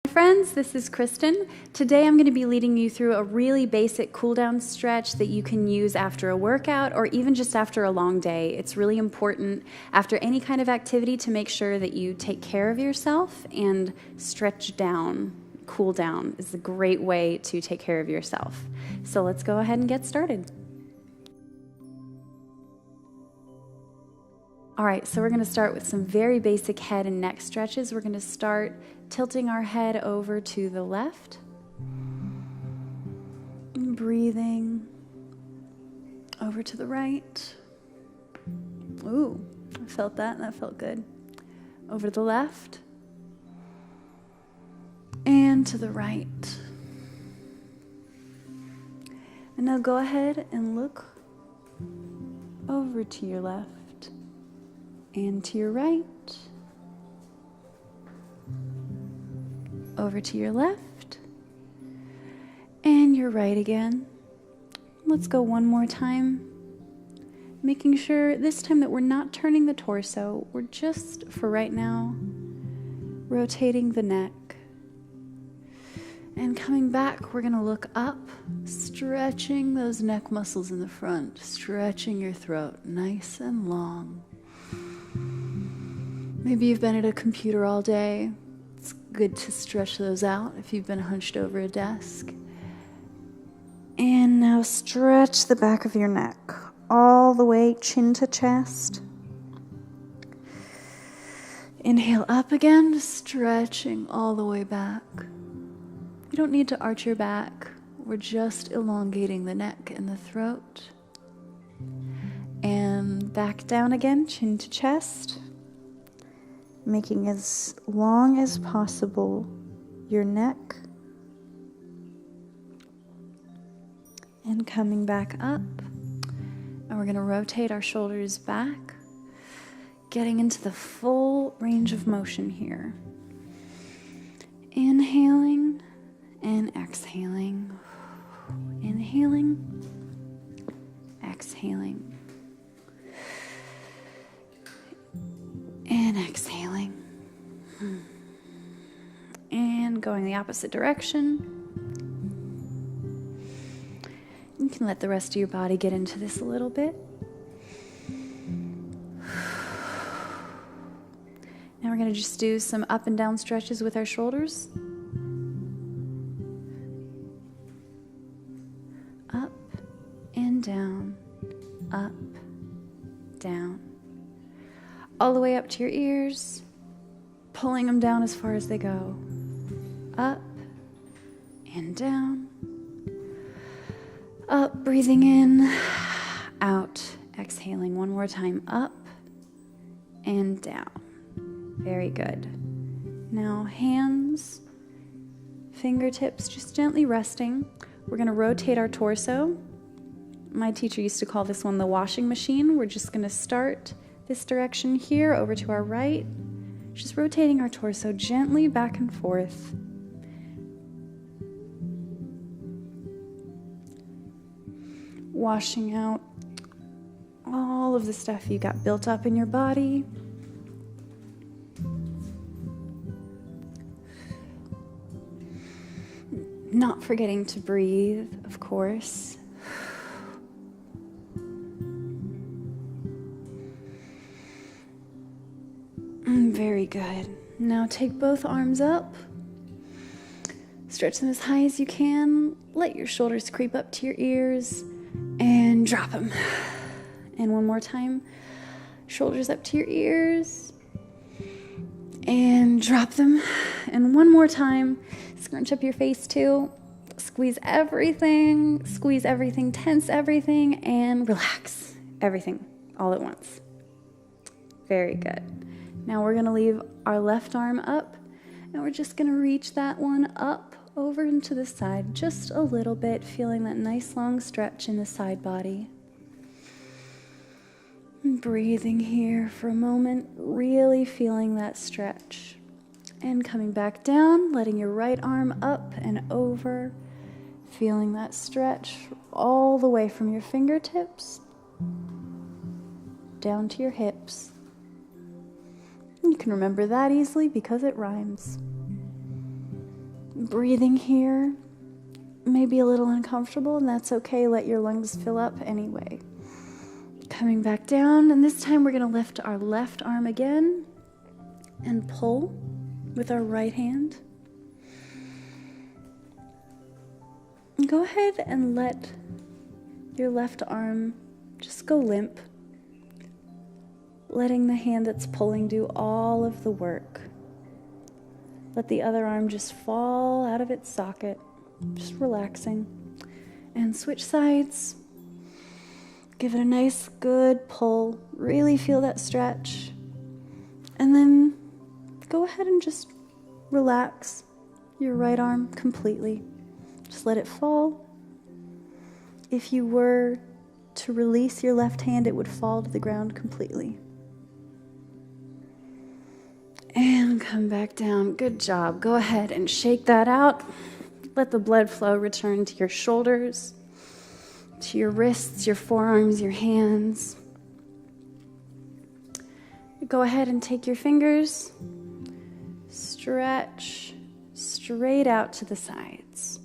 Friends, this is Kristen. Today I'm going to be leading you through a really basic cool down stretch that you can use after a workout or even just after a long day. It's really important after any kind of activity to make sure that you take care of yourself and stretch down. Cool down is a great way to take care of yourself. So let's go ahead and get started. All right, so we're going to start with some very basic head and neck stretches. We're going to start tilting our head over to the left, and breathing over to the right. Ooh, I felt that. That felt good. Over to the left and to the right. And now go ahead and look over to your left and to your right. Over to your left, and your right again. Let's go one more time, making sure this time that we're not turning the torso, we're just, for right now, rotating the neck. And coming back, we're gonna look up, stretching those neck muscles in the front, stretching your throat nice and long. Maybe you've been at a computer all day. It's good to stretch those out if you've been hunched over a desk. And now stretch the back of your neck all the way chin to chest. Inhale up again, stretching all the way back. You don't need to arch your back. We're just elongating the neck and the throat. And back down again, chin to chest. Making as long as possible your neck, and coming back up, and we're going to rotate our shoulders back, getting into the full range of motion here. Inhaling and exhaling, inhaling, exhaling. And exhaling. And going the opposite direction. You can let the rest of your body get into this a little bit. Now we're going to just do some up and down stretches with our shoulders. Up and down, up, down. All the way up to your ears, pulling them down as far as they go. Up and down. Up, breathing in, out, exhaling. One more time, up and down. Very good. Now hands, fingertips just gently resting. We're going to rotate our torso. My teacher used to call this one the washing machine. We're just going to start this direction here, over to our right, just rotating our torso gently back and forth. Washing out all of the stuff you got built up in your body. Not forgetting to breathe, of course. Very good. Now take both arms up. Stretch them as high as you can. Let your shoulders creep up to your ears and drop them. And one more time. Shoulders up to your ears and drop them. And one more time. Scrunch up your face too. Squeeze everything, tense everything, and relax everything all at once. Very good. Now we're going to leave our left arm up, and we're just going to reach that one up over and to the side just a little bit, feeling that nice long stretch in the side body. And breathing here for a moment, really feeling that stretch. And coming back down, letting your right arm up and over, feeling that stretch all the way from your fingertips down to your hips. You can remember that easily because it rhymes. Breathing here may be a little uncomfortable, and that's okay. Let your lungs fill up anyway. Coming back down, and this time we're going to lift our left arm again and pull with our right hand. Go ahead and let your left arm just go limp, letting the hand that's pulling do all of the work. Let the other arm just fall out of its socket, just relaxing. And switch sides. Give it a nice, good pull. Really feel that stretch. And then go ahead and just relax your right arm completely. Just let it fall. If you were to release your left hand, it would fall to the ground completely. And come back down. Good job. Go ahead and shake that out. Let the blood flow return to your shoulders, to your wrists, your forearms, your hands. Go ahead and take your fingers, stretch straight out to the sides.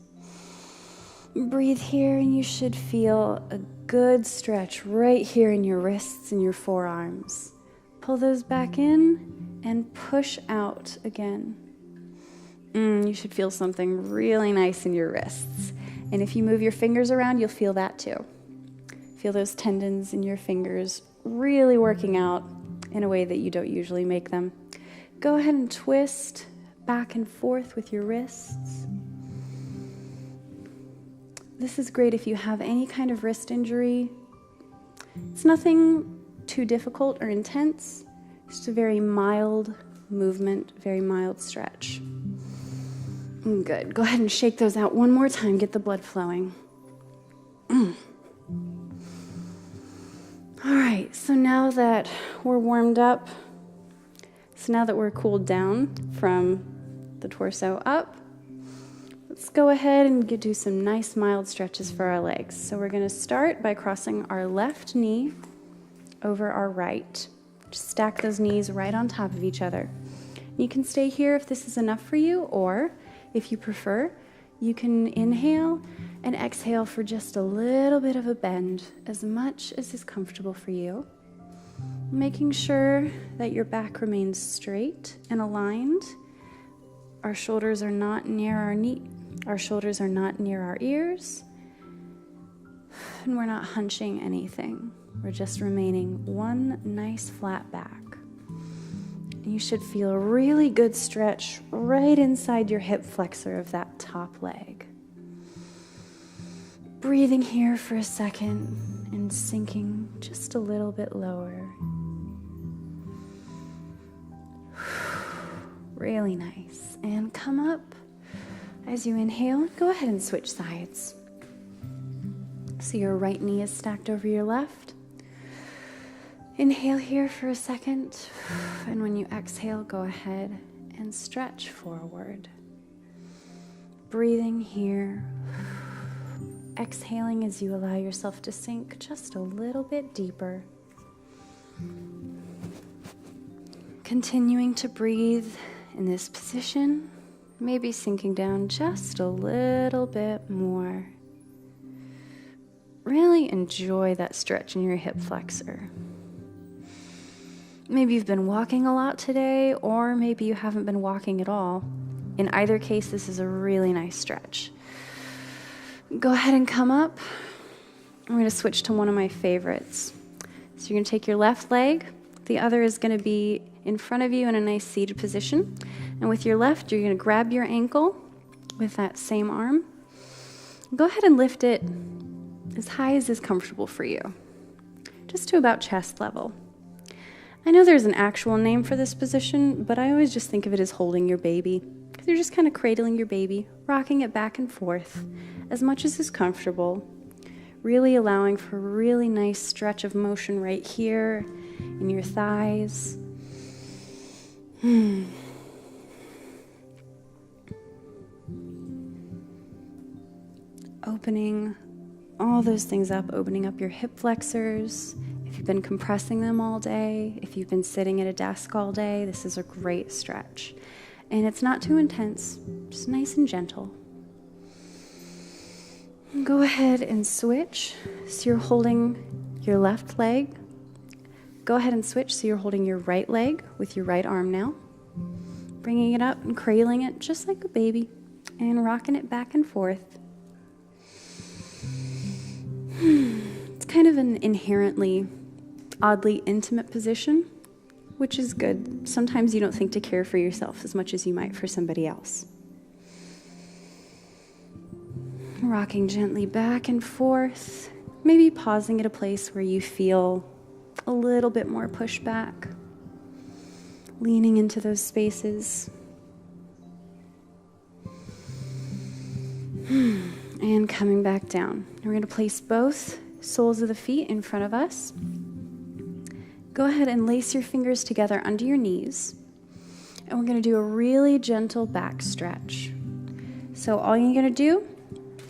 Breathe here, and you should feel a good stretch right here in your wrists and your forearms. Pull those back in and push out again. You should feel something really nice in your wrists. And if you move your fingers around, you'll feel that too. Feel those tendons in your fingers really working out in a way that you don't usually make them. Go ahead and twist back and forth with your wrists. This is great if you have any kind of wrist injury. It's nothing too difficult or intense. Just a very mild movement, very mild stretch. Good. Go ahead and shake those out one more time. Get the blood flowing. All right, so now that we're warmed up, so now that we're cooled down from the torso up, let's go ahead and do some nice mild stretches for our legs. So we're going to start by crossing our left knee over our right. Just stack those knees right on top of each other. You can stay here if this is enough for you, or if you prefer, you can inhale and exhale for just a little bit of a bend, as much as is comfortable for you. Making sure that your back remains straight and aligned. Our shoulders are not near our knee. Our shoulders are not near our ears. And we're not hunching anything. We're just remaining one nice flat back. You should feel a really good stretch right inside your hip flexor of that top leg. Breathing here for a second and sinking just a little bit lower. Really nice. And come up. As you inhale, go ahead and switch sides. So your right knee is stacked over your left. Inhale here for a second, and when you exhale, go ahead and stretch forward. Breathing here, exhaling as you allow yourself to sink just a little bit deeper. Continuing to breathe in this position, maybe sinking down just a little bit more. Really enjoy that stretch in your hip flexor. Maybe you've been walking a lot today, or maybe you haven't been walking at all. In either case, this is a really nice stretch. Go ahead and come up. I'm going to switch to one of my favorites. So you're going to take your left leg. The other is going to be in front of you in a nice seated position. And with your left, you're going to grab your ankle with that same arm. Go ahead and lift it as high as is comfortable for you, just to about chest level. I know there's an actual name for this position, but I always just think of it as holding your baby, because you're just kind of cradling your baby, rocking it back and forth as much as is comfortable, really allowing for a really nice stretch of motion right here in your thighs. Opening all those things up, opening up your hip flexors. If you've been compressing them all day, if you've been sitting at a desk all day, this is a great stretch. And it's not too intense, just nice and gentle. Go ahead and switch. So you're holding your left leg. Go ahead and switch so you're holding your right leg with your right arm now. Bringing it up and cradling it just like a baby and rocking it back and forth. It's kind of an inherently, oddly intimate position, which is good. Sometimes you don't think to care for yourself as much as you might for somebody else. Rocking gently back and forth, maybe pausing at a place where you feel a little bit more pushback, leaning into those spaces. And coming back down. We're going to place both soles of the feet in front of us. Go ahead and lace your fingers together under your knees. And we're going to do a really gentle back stretch. So all you're going to do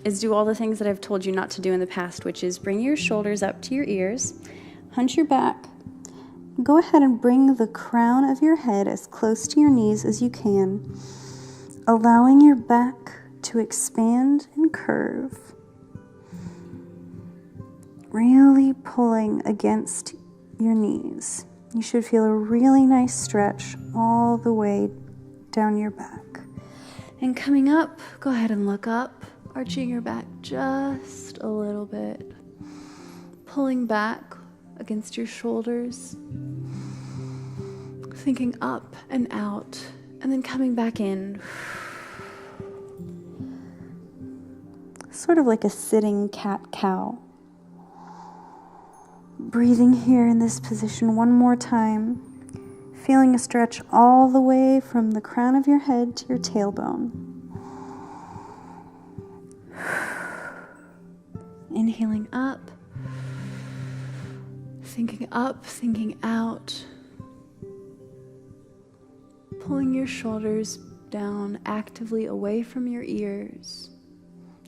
is do all the things that I've told you not to do in the past, which is bring your shoulders up to your ears, hunch your back. Go ahead and bring the crown of your head as close to your knees as you can, allowing your back to expand and curve. Really pulling against your knees. You should feel a really nice stretch all the way down your back. And coming up, go ahead and look up, arching your back just a little bit. Pulling back against your shoulders. Thinking up and out, and then coming back in. Sort of like a sitting cat-cow. Breathing here in this position one more time. Feeling a stretch all the way from the crown of your head to your tailbone. Inhaling up. Thinking up, thinking out. Pulling your shoulders down actively away from your ears.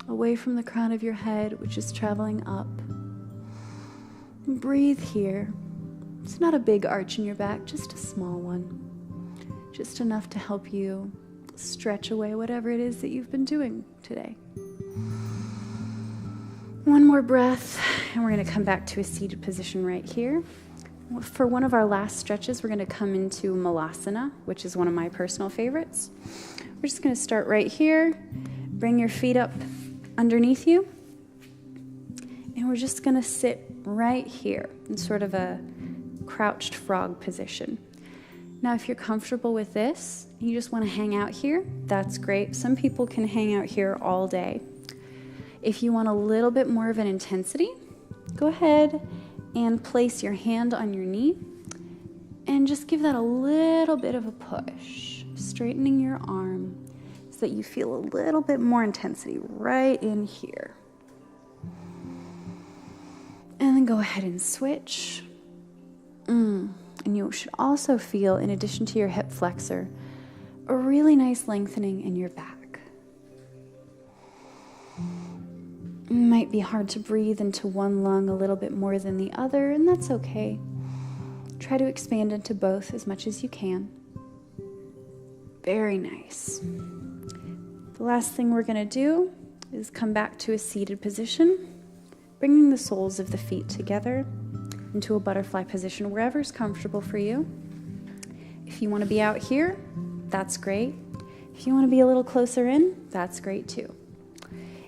Away from the crown of your head, which is traveling up. Breathe here. It's not a big arch in your back, just a small one. Just enough to help you stretch away whatever it is that you've been doing today. One more breath, and we're going to come back to a seated position right here. For one of our last stretches, we're going to come into Malasana, which is one of my personal favorites. We're just going to start right here. Bring your feet up underneath you. And we're just going to sit right here in sort of a crouched frog position. Now, if you're comfortable with this, and you just want to hang out here, that's great. Some people can hang out here all day. If you want a little bit more of an intensity, go ahead and place your hand on your knee and just give that a little bit of a push, straightening your arm so that you feel a little bit more intensity right in here. And then go ahead and switch. And you should also feel, in addition to your hip flexor, a really nice lengthening in your back. It might be hard to breathe into one lung a little bit more than the other, and that's okay. Try to expand into both as much as you can. Very nice. The last thing we're going to do is come back to a seated position, bringing the soles of the feet together into a butterfly position, wherever's comfortable for you. If you want to be out here, that's great. If you want to be a little closer in, that's great too.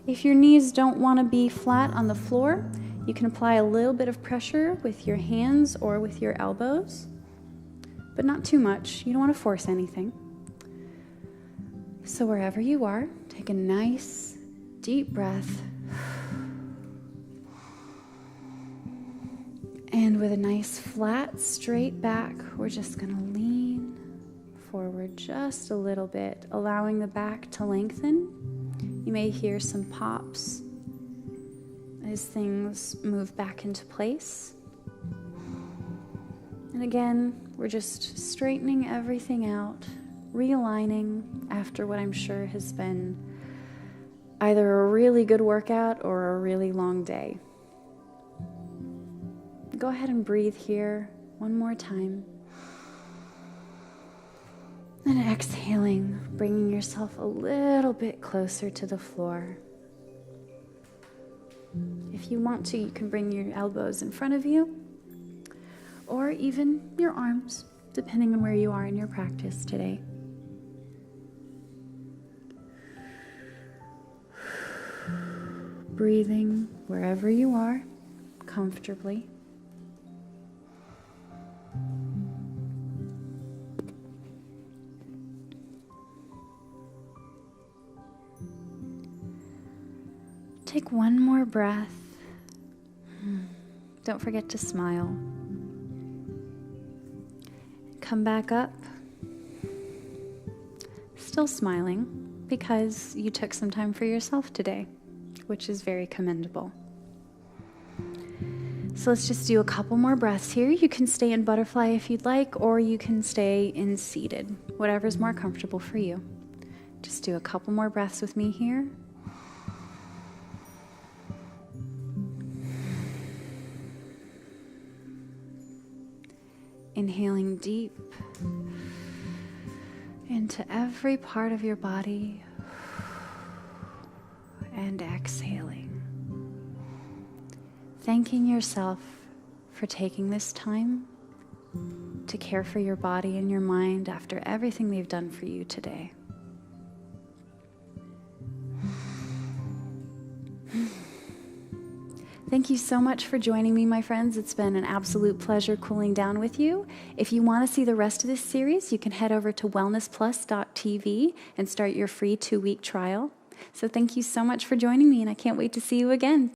If your knees don't want to be flat on the floor, you can apply a little bit of pressure with your hands or with your elbows, but not too much. You don't want to force anything. So wherever you are, take a nice, deep breath. And with a nice, flat, straight back, we're just going to lean forward just a little bit, allowing the back to lengthen. You may hear some pops as things move back into place. And again, we're just straightening everything out, realigning after what I'm sure has been either a really good workout or a really long day. Go ahead and breathe here one more time. And exhaling, bringing yourself a little bit closer to the floor. If you want to, you can bring your elbows in front of you, or even your arms, depending on where you are in your practice today. Breathing wherever you are, comfortably. Take one more breath. Don't forget to smile. Come back up. Still smiling because you took some time for yourself today, which is very commendable. So let's just do a couple more breaths here. You can stay in butterfly if you'd like, or you can stay in seated, whatever's more comfortable for you. Just do a couple more breaths with me here. Inhaling deep into every part of your body and exhaling. Thanking yourself for taking this time to care for your body and your mind after everything they've done for you today. Thank you so much for joining me, my friends. It's been an absolute pleasure cooling down with you. If you want to see the rest of this series, you can head over to wellnessplus.tv and start your free 2-week trial. So thank you so much for joining me, and I can't wait to see you again.